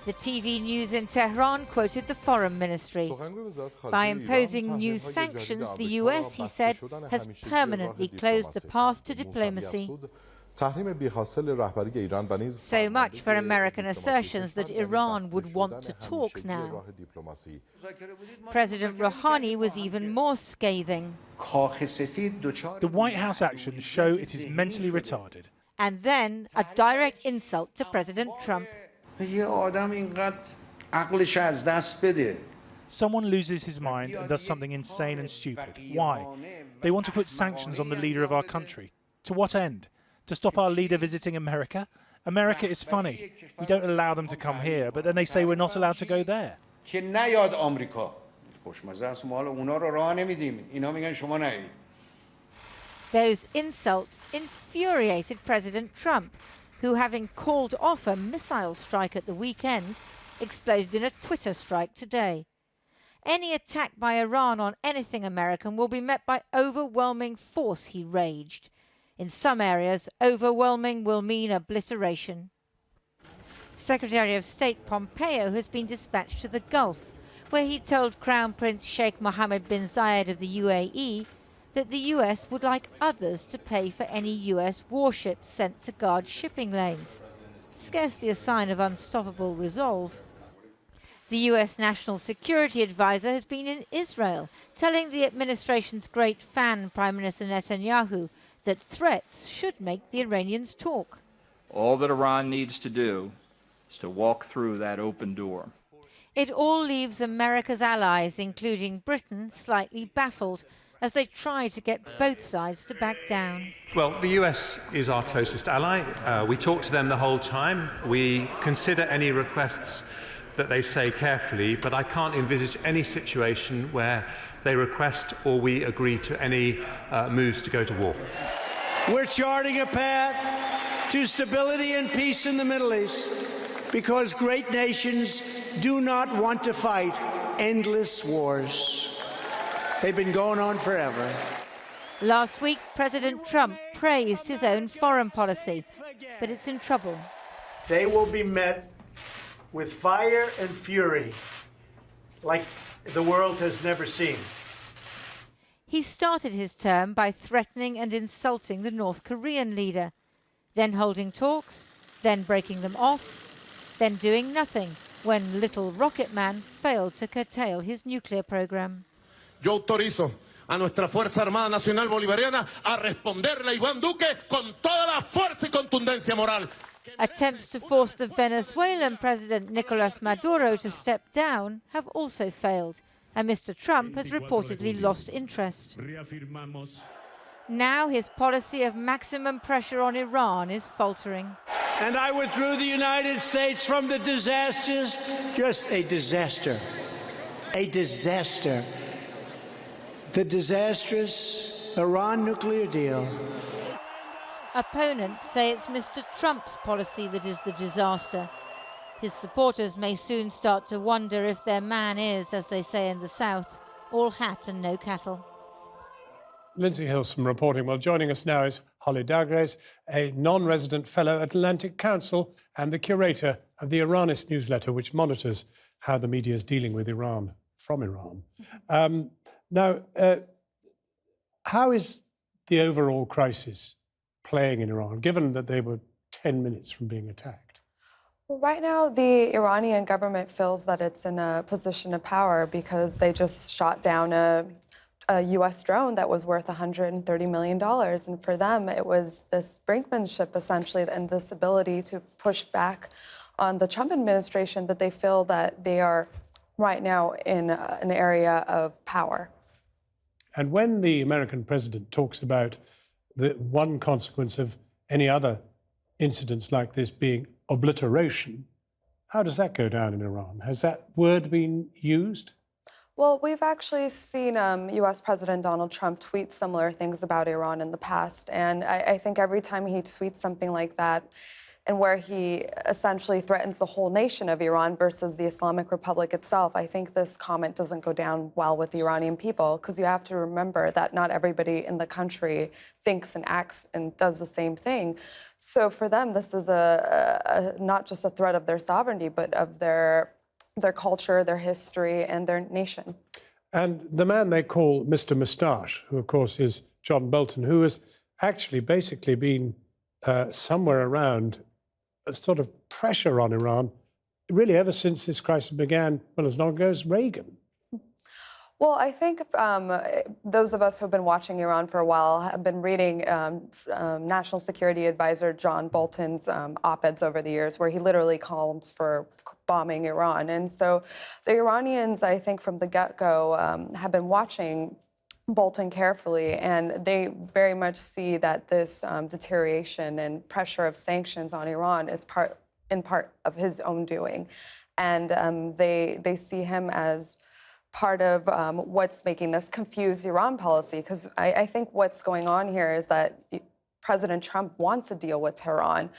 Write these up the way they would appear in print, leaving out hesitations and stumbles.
The TV news in Tehran quoted the foreign ministry. By imposing new sanctions, the US, he said, has permanently closed the path to diplomacy. So much for American assertions that Iran would want to talk now. President Rouhani was even more scathing. The White House actions show it is mentally retarded. And then a direct insult to President Trump. Someone loses his mind and does something insane and stupid. Why? They want to put sanctions on the leader of our country. To what end? To stop our leader visiting America? America is funny. We don't allow them to come here, but then they say we're not allowed to go there. Those insults infuriated President Trump, who, having called off a missile strike at the weekend, exploded in a Twitter strike today. Any attack by Iran on anything American will be met by overwhelming force, he raged. In some areas, overwhelming will mean obliteration. Secretary of State Pompeo has been dispatched to the Gulf, where he told Crown Prince Sheikh Mohammed bin Zayed of the UAE that the US would like others to pay for any US warships sent to guard shipping lanes. Scarcely a sign of unstoppable resolve. The US National Security Advisor has been in Israel, telling the administration's great fan, Prime Minister Netanyahu, that threats should make the Iranians talk. All that Iran needs to do is to walk through that open door. It all leaves America's allies, including Britain, slightly baffled as they try to get both sides to back down. Well, the US is our closest ally. We talk to them the whole time. We consider any requests that they say carefully, but I can't envisage any situation where they request or we agree to any moves to go to war. We're charting a path to stability and peace in the Middle East because great nations do not want to fight endless wars. They've been going on forever. Last week, President Trump praised his own foreign policy, but it's in trouble. They will be met with fire and fury like the world has never seen. He started his term by threatening and insulting the North Korean leader, then holding talks, then breaking them off, then doing nothing when Little Rocket Man failed to curtail his nuclear program. Yo autorizo a nuestra Fuerza Armada Nacional Bolivariana a responderle a Iván Duque con toda la fuerza y contundencia moral. Attempts to force the Venezuelan President Nicolas Maduro to step down have also failed, and Mr. Trump has reportedly lost interest. Now his policy of maximum pressure on Iran is faltering. And I withdrew the United States from the disasters, just a disaster, the disastrous Iran nuclear deal. Opponents say it's Mr. Trump's policy that is the disaster. His supporters may soon start to wonder if their man is, as they say in the South, all hat and no cattle. Lindsay Hilson reporting. Well, joining us now is Holly Dagres, a non-resident fellow at Atlantic Council and the curator of the Iranist newsletter, which monitors how the media is dealing with Iran from Iran. Now, how is the overall crisis playing in Iran, given that they were 10 minutes from being attacked? Well, right now, the Iranian government feels that it's in a position of power because they just shot down a U.S. drone that was worth $130 million. And for them, it was this brinkmanship, essentially, and this ability to push back on the Trump administration that they feel that they are right now in an area of power. And when the American president talks about the one consequence of any other incidents like this being obliteration, how does that go down in Iran? Has that word been used? Well, we've actually seen U.S. President Donald Trump tweet similar things about Iran in the past. And I think every time he tweets something like that, and where he essentially threatens the whole nation of Iran versus the Islamic Republic itself, I think this comment doesn't go down well with the Iranian people, because you have to remember that not everybody in the country thinks and acts and does the same thing. So for them, this is not just a threat of their sovereignty, but of their culture, their history, and their nation. And the man they call Mr. Moustache, who of course is John Bolton, who has actually basically been somewhere around a sort of pressure on Iran, really ever since this crisis began, well, as long ago as Reagan. Well, I think those of us who have been watching Iran for a while have been reading National Security Advisor John Bolton's op-eds over the years, where he literally calls for bombing Iran. And so the Iranians, I think from the get-go, have been watching Bolton carefully, and they very much see that this deterioration and pressure of sanctions on Iran is in part of his own doing. And they see him as part of what's making this confused Iran policy, because I think what's going on here is that President Trump wants a deal with Tehran,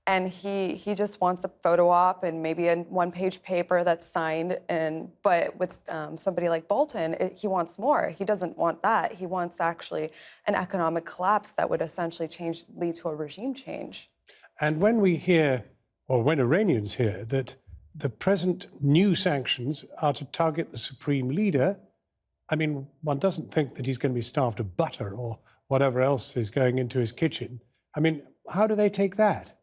and he just wants a photo op and maybe a one-page paper that's signed. But with somebody like Bolton, he wants more. He doesn't want that. He wants actually an economic collapse that would essentially lead to a regime change. And when we hear, or when Iranians hear, that the present new sanctions are to target the supreme leader, I mean, one doesn't think that he's going to be starved of butter or whatever else is going into his kitchen. I mean, how do they take that?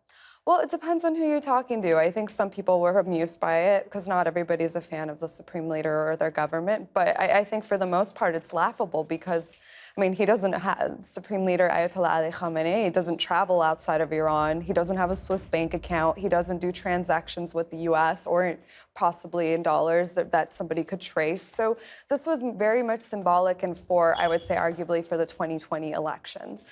Well, it depends on who you're talking to. I think some people were amused by it, because not everybody is a fan of the supreme leader or their government. But I think for the most part, it's laughable, because, I mean, he doesn't have, Supreme Leader Ayatollah Ali Khamenei doesn't travel outside of Iran. He doesn't have a Swiss bank account. He doesn't do transactions with the U.S. or possibly in dollars that somebody could trace. So this was very much symbolic and I would say, arguably for the 2020 elections.